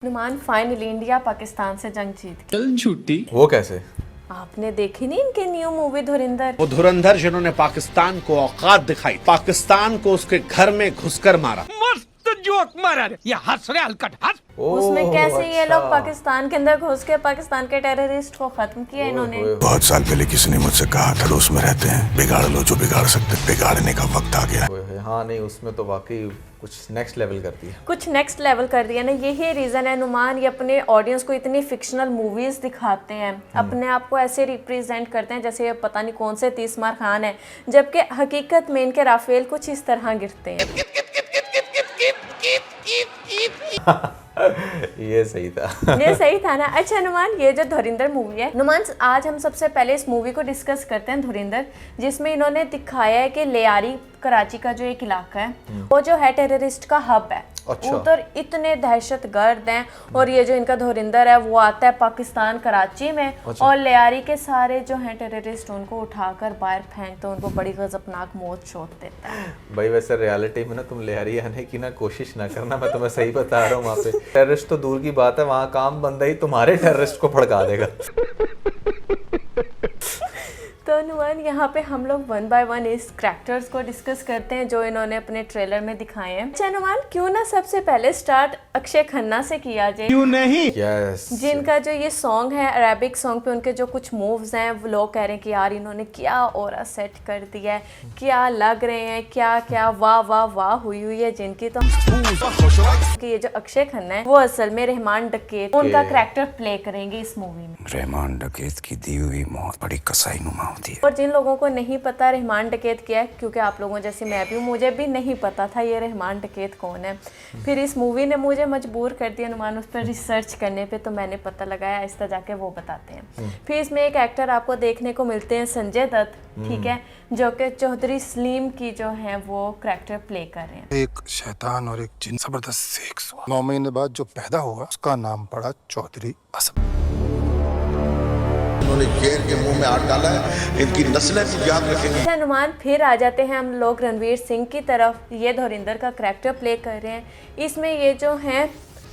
Numan finally India Pakistan से जंग जीत चल झूठी। वो कैसे? आपने देखी नहीं इनके न्यू मूवी धुरंधर? वो धुरंधर जिन्होंने पाकिस्तान को औकात दिखाई, पाकिस्तान को उसके घर में घुसकर मारा। मस्त जोक मारा रे, ये हंस रहे हलकट हंस। उसमें कैसे ये लोग अच्छा। पाकिस्तान के अंदर घुस के पाकिस्तान के टेररिस्ट को खत्म किया इन्होंने। बहुत साल पहले किसी ने मुझसे कहा था रूस में रहते हैं, बिगाड़ लो जो बिगाड़ सकते, बिगाड़ने का वक्त आ गया। हाँ नहीं, उसमें तो वाकई कुछ नेक्स्ट लेवल करती है। कुछ नेक्स्ट लेवल कर दिया ना। यही रीज़न है नुमान, ये अपने ऑडियंस को इतनी फिक्शनल मूवीज़ दिखाते हैं, अपने आप को ऐसे रिप्रेजेंट करते हैं जैसे ये पता नहीं कौन से 30 मार खान है, जबकि हकीकत में इनके राफेल कुछ इस तरह गिरते हैं। ये सही था। ये सही था ना। अच्छा नुमान, ये जो धुरंधर मूवी है नुमान, आज हम सबसे पहले इस मूवी को डिस्कस करते हैं धुरंधर, जिसमें इन्होंने दिखाया है कि लियारी कराची का जो एक इलाका है वो जो है टेररिस्ट का हब है। अच्छा। उधर इतने दहशतगर्द हैं और ये जो इनका धुरंधर है वो आता है पाकिस्तान कराची में। अच्छा। और लियारी के सारे जो हैं टेररिस्ट उनको उठाकर बाहर फेंकते हैं, उनको बड़ी गजबनाक मौत चोट देता है। भाई वैसे रियलिटी में ना तुम लिहारी आने की ना कोशिश ना करना, मैं तुम्हें सही बता रहा हूँ। वहाँ पे टेररिस्ट तो दूर की बात है, वहाँ काम बंदा ही तुम्हारे टेररिस्ट को भड़का देगा। तो नुमान, यहाँ पे हम लोग वन बाय वन इस कैरेक्टर्स को डिस्कस करते हैं जो इन्होंने अपने ट्रेलर में दिखाए हैं। अच्छा नुमान, क्यों ना सबसे पहले स्टार्ट अक्षय खन्ना से किया जाए, क्यों नहीं? यस। जिनका जो ये सॉन्ग है अरेबिक सॉन्ग पे उनके जो कुछ मूव्स हैं वो लोग कह रहे हैं कि यार इन्होंने क्या ऑरा सेट कर दिया है, क्या लग रहे हैं, क्या क्या वाह वाह वाह हुई है जिनकी। तो कि ये जो अक्षय खन्ना है वो असल में रहमान डकैत उनका कैरेक्टर प्ले करेंगे इस मूवी में। रहमान डकैत की दी हुई मौत बड़ी कसाई नुमा होती है। और जिन लोगों को नहीं पता रहमान डकैत क्या है, क्योंकि आप लोगों जैसे मैं भी हूँ, मुझे भी नहीं पता था ये रहमान डकैत कौन है। फिर इस मूवी ने मुझे मजबूर कर दिया नुमान उस पर रिसर्च करने पे, तो मैंने पता लगाया। आहिस्ता जाके वो बताते हैं। फिर इसमें एक एक्टर आपको देखने को मिलते हैं संजय दत्त, ठीक है, जो कि चौधरी सलीम की जो है वो कैरेक्टर प्ले कर रहे हैं। एक शैतान और एक जिन जबरदस्त सेक्स हुआ। 9 महीने बाद जो पैदा हुआ उसका नाम पड़ा चौधरी असद। उन्होंने शेर के मुंह में हाथ डाला है, इनकी नस्लें भी याद रखेंगी। अच्छा नुमान, फिर आ जाते हैं हम लोग रणवीर सिंह की तरफ। ये धुरंधर का कैरेक्टर प्ले कर रहे हैं। इसमें ये जो हैं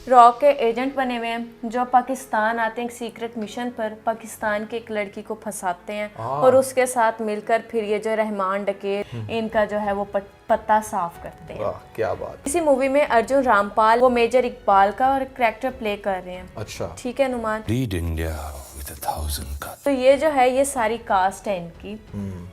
रॉ के एजेंट बने हुए हैं जो पाकिस्तान आते हैं एक सीक्रेट मिशन पर, पाकिस्तान की एक लड़की को फंसाते हैं और उसके साथ मिलकर फिर ये जो रहमान डकैत इनका जो है वो पत्ता साफ करते हैं। वाह क्या बात। इसी मूवी में अर्जुन रामपाल वो मेजर इकबाल का और कैरेक्टर प्ले कर रहे हैं। अच्छा। ठीक है Numan. Lead India with 1000 cuts। तो ये जो है ये सारी कास्ट है इनकी।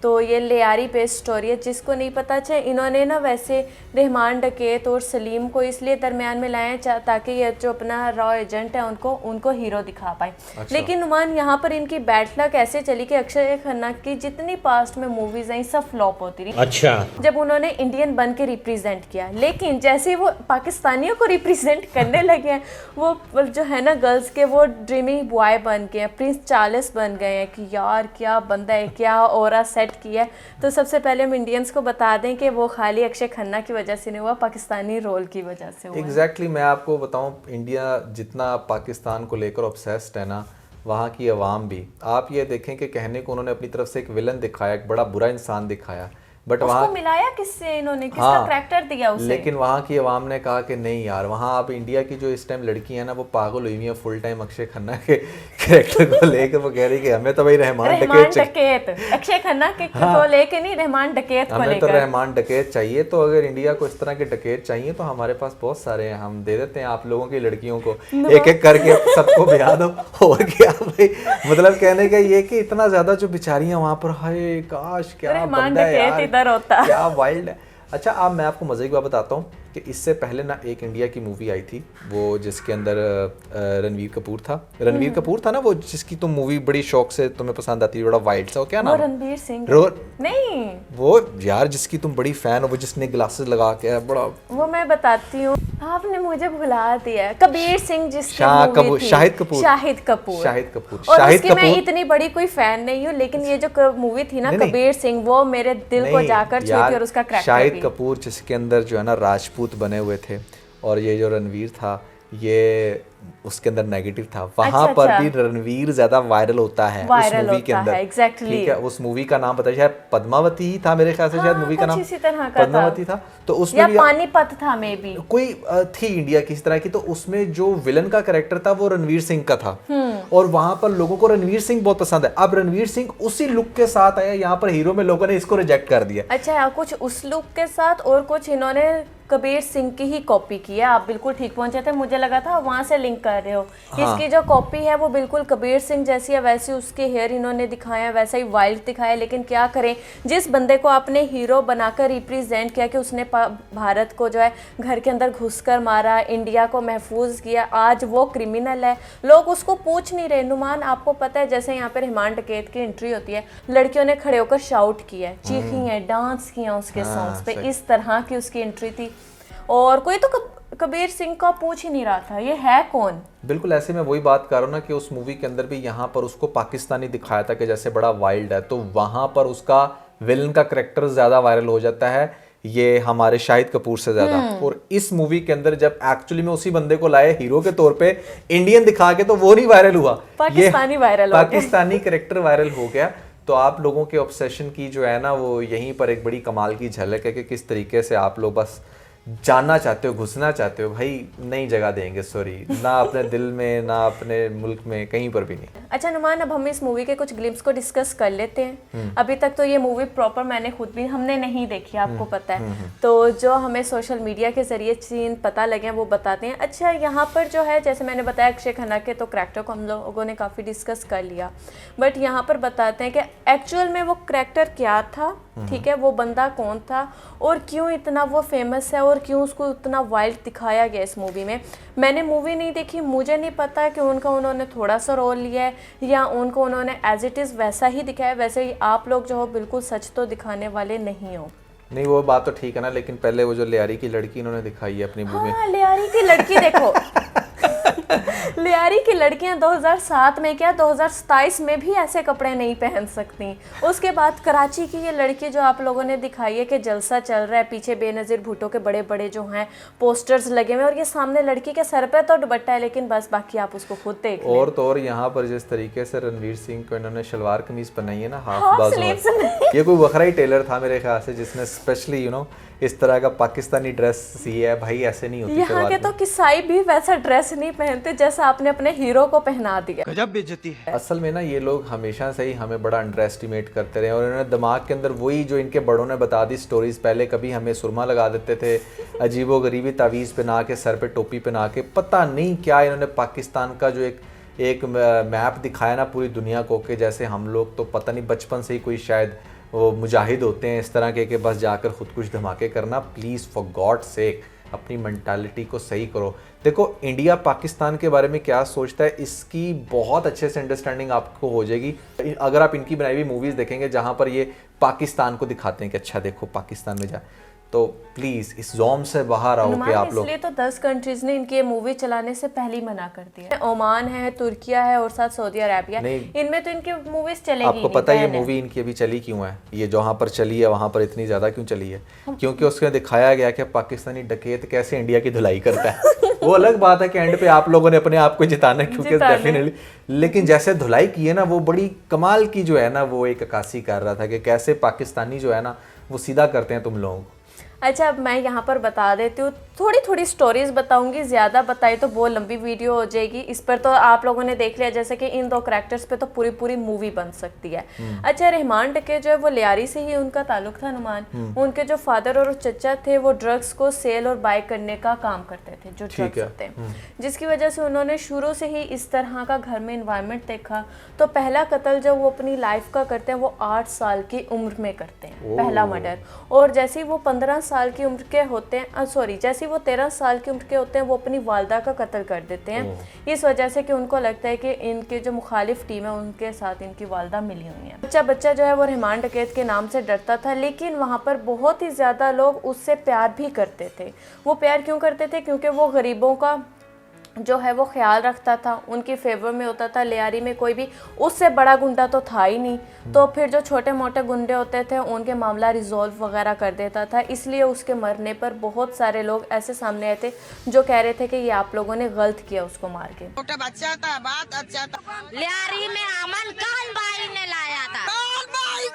तो ये लियारी पे स्टोरी है। जिसको नहीं पता, अच्छा इन्होंने ना वैसे रहमान डकैत और सलीम को इसलिए दरमियान में लाए ताकि ये जो अपना रॉ एजेंट है उनको हीरो दिखा पाए। अच्छा। लेकिन नुमान यहाँ पर इनकी बैड लक ऐसे चली कि अक्षय खन्ना की जितनी पास्ट में मूवीज आई सब फ्लॉप होती रही। अच्छा। जब उन्होंने इंडियन बन के रिप्रेजेंट किया, लेकिन जैसे ही वो पाकिस्तानियों को रिप्रेजेंट करने लगे हैं वो जो है ना गर्ल्स के वो ड्रीमिंग बॉय बन गए हैं, प्रिंस चार्ल्स बन गए हैं कि यार क्या बंदा है, क्या ऑरा सेट किया है। तो सबसे पहले हम इंडियंस को बता दें कि वो खाली अक्षय खन्ना की वजह से नहीं हुआ, पाकिस्तानी रोल की वजह से हुआ। एग्जैक्टली मैं आपको बताऊं, इंडिया जितना पाकिस्तान को लेकर ऑब्सेस्ड है ना, वहाँ की आवाम भी। आप ये देखें कि कहने को उन्होंने अपनी तरफ से एक विलन दिखाया, एक बड़ा बुरा इंसान दिखाया, बट वहाँ मिलाया किससे इन्होंने, किसका कैरेक्टर दिया उसे? लेकिन वहाँ की आवाम ने कहा कि नहीं यार, वहाँ आप इंडिया की जो इस टाइम लड़की है ना वो पागल हुई हुई है फुल टाइम अक्षय खन्ना के कैरेक्टर को लेकर। वो कह रही कि हमें तो भाई रहमान डकैत अक्षय खन्ना के को लेके नहीं, रहमान डकैत को हमें लेकर। तो रहमान डकैत चाहिए। तो अगर इंडिया को इस तरह के डकैत चाहिए तो हमारे पास बहुत सारे हैं, हम दे देते हैं आप लोगों की लड़कियों को एक एक करके सबको ब्याह दो। और क्या भाई, मतलब कहने का ये कि इतना ज्यादा जो बेचारियां वहाँ पर, हाय काश क्या बंदा है यार, इधर होता क्या वाइल्ड है। अच्छा अब मैं आपको मजे की बात बताता हूँ कि इससे पहले ना एक इंडिया की मूवी आई थी वो जिसके अंदर रणवीर कपूर था। रणवीर कपूर था ना वो, जिसकी तुम मूवी बड़ी शौक से तुम्हें पसंद आती है, बड़ा वाइल्ड सा, क्या नाम? रणवीर सिंह नहीं, वो यार जिसकी तुम बड़ी फैन हो, वो जिसने ग्लासेस लगा के है, बड़ा वो मैं बताती हूँ, आपने मुझे भुला दिया। कबीर सिंह जिसकी शाहिद कपूर शाहिद कपूर। और उसकी मैं इतनी बड़ी कोई फैन नहीं हूँ, लेकिन ये जो मूवी थी ना कबीर सिंह, वो मेरे दिल को जाकर छूती और उसका कैरेक्टर शाहिद कपूर जिसके अंदर जो है ना राजपूत बने हुए थे, और ये जो रणवीर था ये उसके अंदर नेगेटिव था। वहां अच्छा, पर अच्छा। भी रणवीर ज्यादा वायरल होता है उस वायरल मूवी के होता अंदर। है, exactly। ठीक है, उस मूवी का नाम बताइए, शायद पद्मावती ही था मेरे ख्याल से, शायद हाँ, मूवी का कुछ नाम इसी तरह का था। पद्मावती था। तो उसमें या भी पानीपत था मे बी। कोई थी इंडिया की इस तरह की, तो उसमें जो विलन का कैरेक्टर था वो रणवीर सिंह का था। और वहां पर लोगों को रणवीर सिंह बहुत पसंद है। अब रणवीर सिंह उसी लुक के साथ आया यहाँ पर हीरो में, लोगों ने इसको रिजेक्ट कर दिया। अच्छा, कुछ उस लुक के साथ और कुछ इन्होंने कबीर सिंह की ही कॉपी की है। आप बिल्कुल ठीक पहुंचे थे, मुझे लगा था वहां से लिंक कर रहे हो। हाँ। इसकी जो कॉपी है वो बिल्कुल कबीर सिंह जैसी है, वैसे उसके हेयर इन्होंने दिखाया, वैसा ही वाइल्ड दिखाया। लेकिन क्या करें, जिस बंदे को आपने हीरो बनाकर रिप्रेजेंट किया कि उसने भारत को जो है घर के अंदर घुसकर मारा, इंडिया को महफूज किया, आज वो क्रिमिनल है। लोग उसको पूछ नहीं रहे। नुमान, आपको पता है जैसे यहाँ पे रहमान डकैत की एंट्री होती है, लड़कियों ने खड़े होकर शाउट किया है, चीखी है, डांस किया उसके सॉन्ग्स पे, सही। इस तरह की उसकी एंट्री थी। और कोई तो कबीर सिंह का पूछ ही नहीं रहा था ये है कौन। बिल्कुल ऐसे में वही बात कर रहा हूँ ना कि उस मूवी के अंदर भी यहाँ पर उसको पाकिस्तानी दिखाया था कि जैसे बड़ा वाइल्ड है, तो वहां पर उसका विलन का कैरेक्टर ज्यादा वायरल हो जाता है, ये हमारे शाहिद कपूर से ज्यादा। और इस मूवी के अंदर जब एक्चुअली में उसी बंदे को लाए हीरो के तौर पे इंडियन दिखा के, तो वो नहीं वायरल हुआ, पाकिस्तानी वायरल हो गया। पाकिस्तानी कैरेक्टर वायरल हो गया। तो आप लोगों के ऑब्सेशन की जो है ना, वो यहीं पर एक बड़ी कमाल की झलक है कि किस तरीके से आप लोग बस जानना चाहते हो, घुसना चाहते हो। भाई नहीं जगह देंगे, सॉरी, ना अपने दिल में ना अपने मुल्क में, कहीं पर भी नहीं। अच्छा नुमान, अब हम इस मूवी के कुछ ग्लिम्स को डिस्कस कर लेते हैं। अभी तक तो ये मूवी प्रॉपर मैंने खुद भी हमने नहीं देखी, आपको पता है। तो जो हमें सोशल मीडिया के जरिए सीन पता लगे हैं वो बताते हैं। अच्छा, यहाँ पर जो है जैसे मैंने बताया अक्षय खन्ना के तो करैक्टर को हम लोगों ने काफ़ी डिस्कस कर लिया, बट यहाँ पर बताते हैं कि एक्चुअल में वो करैक्टर क्या था, ठीक है, वो बंदा कौन था और क्यों इतना वो फेमस है और क्यों उसको इतना वाइल्ड दिखाया गया इस मूवी में। मैंने मूवी नहीं देखी, मुझे नहीं पता कि उन्होंने थोड़ा सा रोल लिया है या उनको उन्होंने एज इट इज़ वैसा ही दिखाया। वैसे ही आप लोग जो हो बिल्कुल सच तो दिखाने वाले नहीं हो। नहीं वो बात तो ठीक है ना, लेकिन पहले वो जो लियारी की लड़की इन्होंने दिखाई है अपनी मूवी में। हाँ, लियारी की लड़की देखो लियारी की लड़कियां 2007 में क्या 2027 में भी ऐसे कपड़े नहीं पहन सकती। उसके बाद कराची की ये लड़की जो आप लोगों ने दिखाई है कि जलसा चल रहा है, पीछे बेनज़ीर भुट्टो के बड़े बड़े जो हैं पोस्टर्स लगे हुए और ये सामने लड़की के सर पे तो दुपट्टा है, लेकिन बस बाकी आप उसको खुद देख लें। और तो और यहाँ पर जिस तरीके से रणवीर सिंह को इन्होंने शलवार कमीज पहनाई है ना, हाफ हाफ बाजू स्लीव्स में, नहीं। ये कोई बखरा ही टेलर था मेरे ख्याल से जिसने स्पेशली इस तरह का पाकिस्तानी ड्रेस सी है। भाई ऐसे नहीं होती यहाँ सलवार के तो किसाई भी वैसा ड्रेस नहीं पहनते जैसा आपने अपने हीरो को पहना दिया। गजब बेइज्जती है। असल में ना ये लोग हमेशा से ही हमें बड़ा अंडर एस्टिमेट करते रहे और इन्होंने दिमाग के अंदर वही जो इनके बड़ों ने बता दी स्टोरीज। पहले कभी हमें सुरमा लगा देते थे, अजीबो गरीबी तावीज़ पहना के, सर पे टोपी पहना के, पता नहीं क्या इन्होंने पाकिस्तान का जो एक मैप दिखाया ना पूरी दुनिया को, कि जैसे हम लोग तो पता नहीं बचपन से ही कोई शायद वो मुजाहिद होते हैं इस तरह के बस जाकर खुद कुछ धमाके करना। प्लीज़ फॉर गॉड सेक अपनी मेंटालिटी को सही करो। देखो इंडिया पाकिस्तान के बारे में क्या सोचता है, इसकी बहुत अच्छे से अंडरस्टैंडिंग आपको हो जाएगी अगर आप इनकी बनाई हुई मूवीज़ देखेंगे जहाँ पर ये पाकिस्तान को दिखाते हैं कि अच्छा देखो पाकिस्तान में जा। तो प्लीज़ इस जोम से बाहर आओ कि आप लोग। इसलिए तो 10 कंट्रीज ने इनकी मूवी चलाने से पहले ही मना कर दिया। ओमान है, तुर्किया है और साथ सऊदी अरेबिया, इनमें तो इनकी मूवीज चलेगी। आपको पता है ये मूवी इनकी अभी चली क्यों है, ये जहाँ पर चली है वहाँ पर इतनी ज़्यादा क्यों चली है? क्योंकि उसमें दिखाया गया कि पाकिस्तानी डकैत कैसे इंडिया की धुलाई करता है। वो अलग बात है कि एंड पे आप लोगों ने अपने आप को जिताना, क्योंकि डेफिनेटली, लेकिन जैसे धुलाई की है ना वो बड़ी कमाल की जो है ना, वो एक अक्कासी कर रहा था कि कैसे पाकिस्तानी जो है ना वो सीधा करते हैं तुम लोगों को। अच्छा, अब मैं यहाँ पर बता देती हूँ, थोड़ी थोड़ी स्टोरीज बताऊंगी, ज़्यादा बताई तो बहुत लंबी वीडियो हो जाएगी। इस पर तो आप लोगों ने देख लिया, जैसे कि इन दो करैक्टर्स पे तो पूरी पूरी मूवी बन सकती है। अच्छा, रहमान डकैत जो है वो लियारी से ही उनका ताल्लुक था नुमान। उनके जो फादर और चचा थे वो ड्रग्स को सेल और बाय करने का काम करते थे, जो ड्रग्स होते हैं, जिसकी वजह से उन्होंने शुरू से ही इस तरह का घर में इन्वायरमेंट देखा। तो पहला कत्ल जो वो अपनी लाइफ का करते हैं वो 8 साल की उम्र में करते हैं, पहला मर्डर। और जैसे ही वो 15 साल की उम्र के होते हैं, सॉरी जैसे वो 13 साल की उम्र के होते हैं, वो अपनी वालदा का कत्ल कर देते हैं, इस वजह से कि उनको लगता है कि इनके जो मुखालिफ टीम है उनके साथ इनकी वालदा मिली हुई है। बच्चा जो है वो रहमान डकैत के नाम से डरता था, लेकिन वहाँ पर बहुत ही ज़्यादा लोग उससे प्यार भी करते थे। वो प्यार क्यों करते थे? क्योंकि वो गरीबों का जो है वो ख्याल रखता था, उनकी फेवर में होता था। लियारी में कोई भी उससे बड़ा गुंडा तो था ही नहीं, तो फिर जो छोटे मोटे गुंडे होते थे उनके मामला रिजॉल्व वगैरह कर देता था। इसलिए उसके मरने पर बहुत सारे लोग ऐसे सामने आए थे जो कह रहे थे कि ये आप लोगों ने गलत किया उसको मार के। छोटा बच्चा था, बात अच्छा था। लियारी में अमन कान भाई ने लाया था।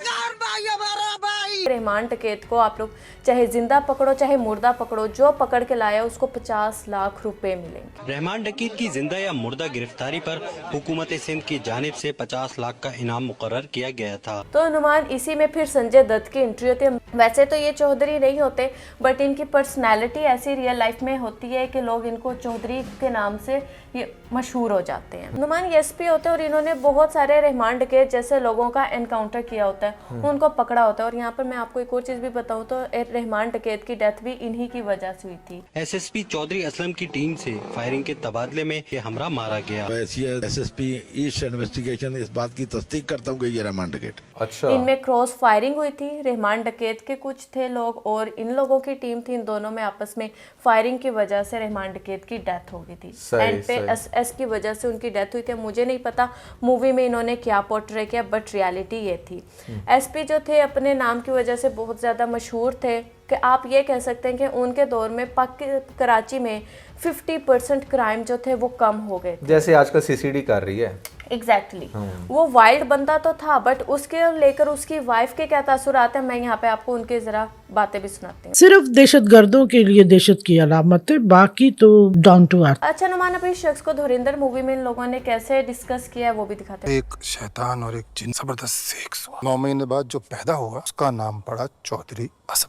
कान भाई हमारा भाई। रहमान टकेत को आप लोग चाहे जिंदा पकड़ो चाहे मुर्दा पकड़ो, जो पकड़ के लाया उसको 50 लाख रुपए मिलेंगे। रहमान डकीत की जिंदा या मुर्दा गिरफ्तारी पर हुकूमत सिंध की जानिब से 50 लाख का इनाम मुकर्रर किया गया था। तो अनुमान इसी में फिर संजय दत्त की एंट्री होती है। वैसे तो ये चौधरी नहीं होते, बट इनकी पर्सनैलिटी ऐसी रियल लाइफ में होती है कि लोग इनको चौधरी के नाम से ये मशहूर हो जाते हैं। अनुमान एसपी होते हैं और इन्होंने बहुत सारे रहमान डकैत जैसे लोगों का एनकाउंटर किया होता है, उनको पकड़ा होता है। और यहाँ पर मैं आपको एक और चीज भी बताऊँ तो रहमान डकैत की डेथ भी इन्हीं की वजह से हुई थी। एसएसपी चौधरी असलम की टीम से फायरिंग के तबादले में ये हमला मारा गया। एसएसपी ईस्ट इन्वेस्टिगेशन इस बात की तस्दीक करता हूँ कि ये रहमान डकैत। अच्छा, इनमें क्रॉस फायरिंग हुई थी। रहमान डकैत के कुछ थे लोग और इन लोगों की टीम थी, इन दोनों में आपस में फायरिंग की वजह से रहमान डकैत की डेथ हो गई थी। एंड पे एस की वजह से उनकी डेथ हुई थी। मुझे नहीं पता मूवी में इन्होंने क्या पोर्ट्रे किया, बट रियलिटी ये थी। एसपी जो थे अपने नाम की वजह से बहुत ज़्यादा मशहूर थे कि आप ये कह सकते हैं कि उनके दौर में कराची में 50% क्राइम जो थे वो कम हो गए थे। जैसे आजकल सीसीडी कर रही है। एग्जैक्टली वो वाइल्ड बंदा तो था, बट उसके लेकर उसकी वाइफ के क्या तासुरात हैं, मैं यहाँ पे आपको उनके जरा बातें भी सुनाती हूँ। सिर्फ दहशतगर्दों के लिए दहशत की अलामत है, बाकी तो डाउन टू अर्थ। अच्छा नुमान, अब इस शख्स को धुरंधर मूवी में इन लोगों ने कैसे डिस्कस किया है वो भी दिखाते हैं। एक शैतान और एक जिन, जबरदस्त सेक्स हुआ। 9 महीने बाद जो पैदा हुआ उसका नाम पड़ा Chaudhary Asad.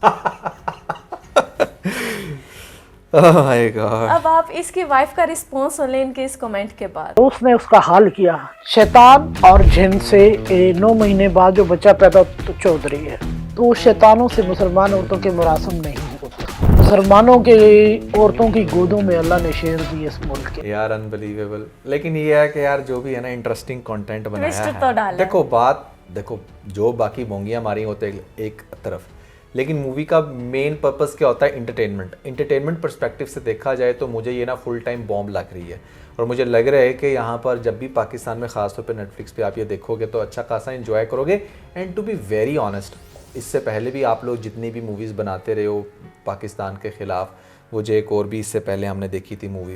Oh my God. अब आप इसकी वाइफ का रिस्पॉन्स सुन लें इनके इस कमेंट के बाद। उसने उसका हाल किया, शैतान और जिन से 9 महीने बाद जो बच्चा पैदा तो चौधरी है। तो शैतानों से मुसलमान औरतों के मुरासम नहीं होता। मुसलमानों के औरतों की गोदों में अल्लाह ने शेर दिए इस मुल्क के। यार अनबिलीवेबल। लेकिन ये है कि यार जो भी है ना इंटरेस्टिंग कंटेंट बनाया Twist है। तो डाला है। देखो जो बाकी बोंगियां मारी होते एक तरफ, लेकिन मूवी का मेन पर्पस क्या होता है? इंटरटेनमेंट पर्सपेक्टिव से देखा जाए तो मुझे ये ना फुल टाइम बॉम्ब लग रही है। और मुझे लग रहा है कि यहाँ पर जब भी पाकिस्तान में ख़ासतौर पे नेटफ्लिक्स पे आप ये देखोगे तो अच्छा खासा एंजॉय करोगे। And to be very honest, इससे पहले भी आप लोग जितनी भी मूवीज़ बनाते रहे हो पाकिस्तान के ख़िलाफ़, वो जो एक और भी इससे पहले हमने देखी थी मूवी,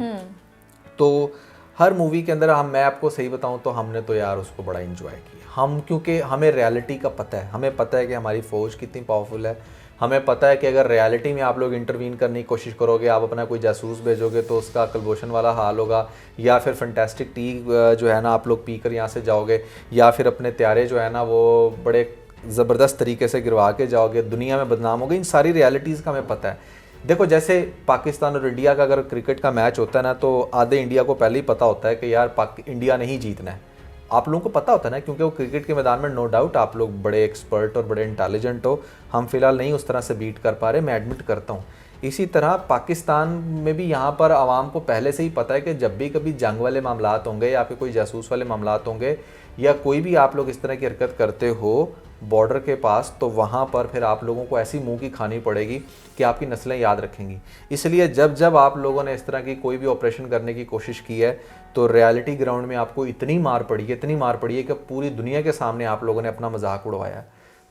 तो हर मूवी के अंदर मैं आपको सही बताऊं तो हमने तो यार उसको बड़ा एंजॉय किया। क्योंकि हमें रियलिटी का पता है, हमें पता है कि हमारी फ़ौज कितनी पावरफुल है। हमें पता है कि अगर रियलिटी में आप लोग इंटरवीन करने की कोशिश करोगे, आप अपना कोई जासूस भेजोगे तो उसका कलबोशन वाला हाल होगा, या फिर फैंटास्टिक टी जो है ना आप लोग पी कर यहाँ से जाओगे, या फिर अपने त्यारे जो है ना वो बड़े ज़बरदस्त तरीके से गिरवा के जाओगे, दुनिया में बदनाम होगे। इन सारी रियलिटीज़ का हमें पता है। देखो जैसे पाकिस्तान और इंडिया का अगर क्रिकेट का मैच होता है ना, तो आधे इंडिया को पहले ही पता होता है कि यार इंडिया ने ही जीतना है। आप लोगों को पता होता है ना, क्योंकि वो क्रिकेट के मैदान में नो डाउट आप लोग बड़े एक्सपर्ट और बड़े इंटेलिजेंट हो। हम फिलहाल नहीं उस तरह से बीट कर पा रहे, मैं एडमिट करता हूँ। इसी तरह पाकिस्तान में भी यहाँ पर आवाम को पहले से ही पता है कि जब भी कभी जंग वाले मामलात होंगे या फिर कोई जासूस वाले मामलात होंगे या कोई भी आप लोग इस तरह की हरकत करते हो बॉर्डर के पास, तो वहाँ पर फिर आप लोगों को ऐसी मुंह की खानी पड़ेगी कि आपकी नस्लें याद रखेंगी। इसलिए जब आप लोगों ने इस तरह की कोई भी ऑपरेशन करने की कोशिश की है तो रियलिटी ग्राउंड में आपको इतनी मार पड़ी है कि पूरी दुनिया के सामने आप लोगों ने अपना मजाक उड़वाया है।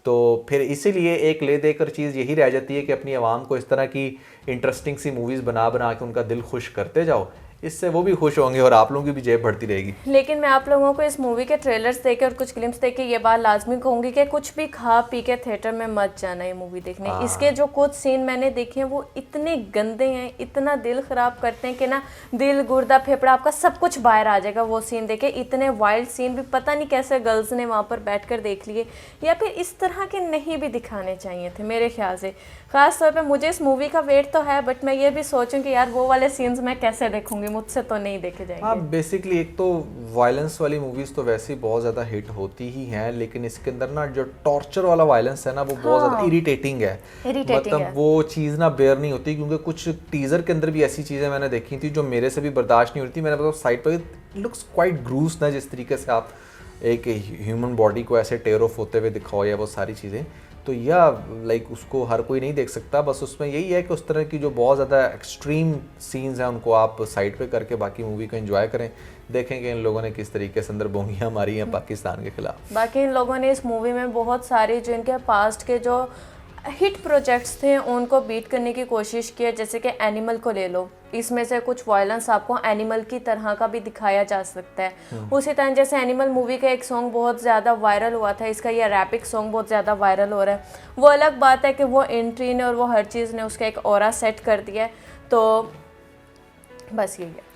तो फिर इसीलिए एक ले देकर चीज़ यही रह जाती है कि अपनी आवाम को इस तरह की इंटरेस्टिंग सी मूवीज़ बना के उनका दिल खुश करते जाओ, इससे वो भी खुश होंगे और आप लोगों की भी जेब बढ़ती रहेगी। लेकिन मैं आप लोगों को इस मूवी के ट्रेलर्स देखे और कुछ ग्लिम्स देखे ये बात लाजमी कहूँगी कि कुछ भी खा पी के थिएटर में मत जाना ये मूवी देखने। इसके जो कुछ सीन मैंने देखे हैं वो इतने गंदे हैं, इतना दिल ख़राब करते हैं कि ना दिल गुर्दा फेफड़ा आपका सब कुछ बाहर आ जाएगा वो सीन देखे। इतने वाइल्ड सीन भी पता नहीं कैसे गर्ल्स ने वहाँ पर बैठ कर देख लिए, या फिर इस तरह के नहीं भी दिखाने चाहिए थे मेरे ख्याल से। ख़ास तौर पे मुझे इस मूवी का वेट तो है, बट मैं ये भी सोचूं कि यार वो वाले सीन्स मैं कैसे देखूंगी, मुझसे तो नहीं देखे जाएंगे। हाँ, बेसिकली एक तो वायलेंस वाली मूवीज़ तो वैसे ही बहुत ज़्यादा हिट होती ही हैं, लेकिन इसके अंदर ना जो टॉर्चर वाला वायलेंस है ना वो बहुत ज़्यादा इरिटेटिंग है। मतलब वो चीज़ ना बेयर नहीं होती, क्योंकि कुछ टीज़र के अंदर भी ऐसी चीज़ें मैंने देखी थी जो मेरे से भी बर्दाश्त नहीं होती। मैंने मतलब साइड पर लुक्स क्वाइट ग्रूस ना, जिस तरीके से आप एक ह्यूमन बॉडी को ऐसे टेयर ऑफ होते हुए दिखाओ या वो सारी चीज़ें, तो या लाइक उसको हर कोई नहीं देख सकता, बस उसमें यही है कि उस तरह की जो बहुत ज़्यादा एक्सट्रीम सीन्स हैं उनको आप साइड पे करके बाकी मूवी को एंजॉय करें, देखेंगे इन लोगों ने किस तरीके से अंदर बोंगियाँ मारी हैं पाकिस्तान के खिलाफ। बाकी इन लोगों ने इस मूवी में बहुत सारी जो इनके पास्ट के जो हिट प्रोजेक्ट्स थे उनको बीट करने की कोशिश की है, जैसे कि एनिमल को ले लो, इसमें से कुछ वायलेंस आपको एनिमल की तरह का भी दिखाया जा सकता है। उसी तरह जैसे एनिमल मूवी का एक सॉन्ग बहुत ज़्यादा वायरल हुआ था, इसका ये रैपिक सॉन्ग बहुत ज़्यादा वायरल हो रहा है। वो अलग बात है कि वो एंट्री ने और वो हर चीज़ ने उसका एक ऑरा सेट कर दिया है, तो बस यही है।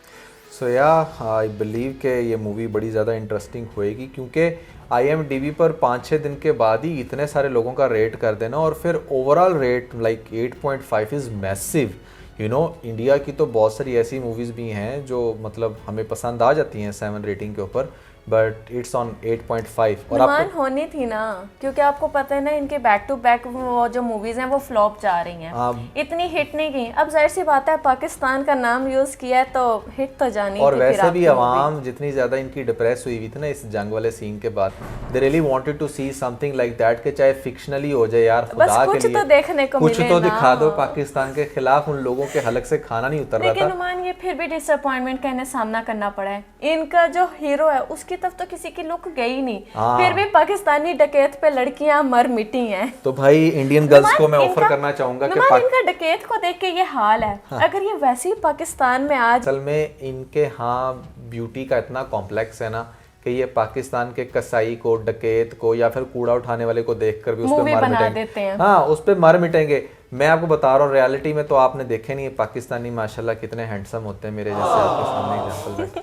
सो या आई बिलीव कि ये मूवी बड़ी ज़्यादा इंटरेस्टिंग होएगी, क्योंकि IMDb पर 5-6 दिन के बाद ही इतने सारे लोगों का रेट कर देना, और फिर overall rate like 8.5 is massive. You know, India की तो बहुत सारी ऐसी मूवीज़ भी हैं जो मतलब हमें पसंद आ जाती हैं 7 रेटिंग के ऊपर, बट इट्स ऑन 8.5। और नुमान होनी थी ना, क्योंकि आपको पता है ना इनके बैक टू बैक वो जो मूवीज हैं वो फ्लॉप जा रही हैं, इतनी हिट नहीं की। अब जाहिर सी बात है पाकिस्तान का नाम यूज किया है तो हिट तो जानी और थी। वैसे भी आवाम जितनी ज़्यादा इनकी डिप्रेस हुई हुई थी ना इस जंग वाले सीन के बाद, they really wanted to see something like that, कि चाहे फिक्शनली हो जाए यार, खुदा बस के कुछ लिए तो देखने को कुछ मिले तो ना। दिखा दो पाकिस्तान के खिलाफ। उन लोगों के हलक से खाना नहीं उतर रहा लेकिन था। नुमान ये फिर भी डिसअपॉइंटमेंट का इन्हें सामना करना पड़ा है। इनका जो हीरो है उसकी तरफ तो किसी की लुक गई नहीं, फिर भी पाकिस्तानी डकैत पे लड़कियां मर मिटी हैं। तो भाई इंडियन गर्ल्स को मैं ऑफर करना चाहूंगा कि इनका डकैत को देख के ये हाल है, अगर ये वैसे ही पाकिस्तान में आज असल में इनके हाँ ब्यूटी का इतना कॉम्प्लेक्स है ना कि ये पाकिस्तान के कसाई को, डकैत को या फिर कूड़ा उठाने वाले को देखकर भी उस पर मूवी मर बना मिटेंगे। देते हैं। हाँ, उस पर मर मिटेंगे। मैं आपको बता रहा हूँ रियलिटी में तो आपने देखे नहीं है पाकिस्तानी माशाल्लाह कितने हैंडसम होते हैं, मेरे जैसे आपके सामने एग्जांपल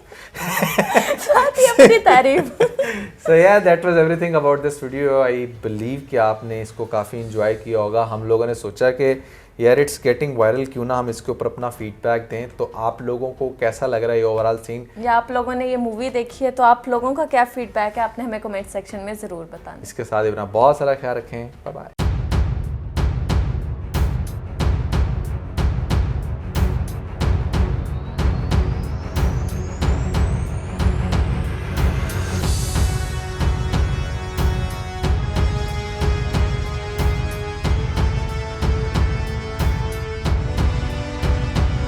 साथ ही अपनी तारीफ। सो या that was everything about this video. I believe कि आपने इसको काफ़ी इंजॉय किया होगा। हम लोगों ने सोचा कि यार इट्स गेटिंग वायरल, क्यों ना हम इसके ऊपर अपना फीडबैक दें। तो आप लोगों को कैसा लग रहा है ये ओवरऑल सीन, या आप लोगों ने ये मूवी देखी है तो आप लोगों का क्या फीडबैक है, आपने हमें कमेंट सेक्शन में ज़रूर बताना। इसके साथ ही अपना बहुत सारा ख्याल रखें। Bye bye.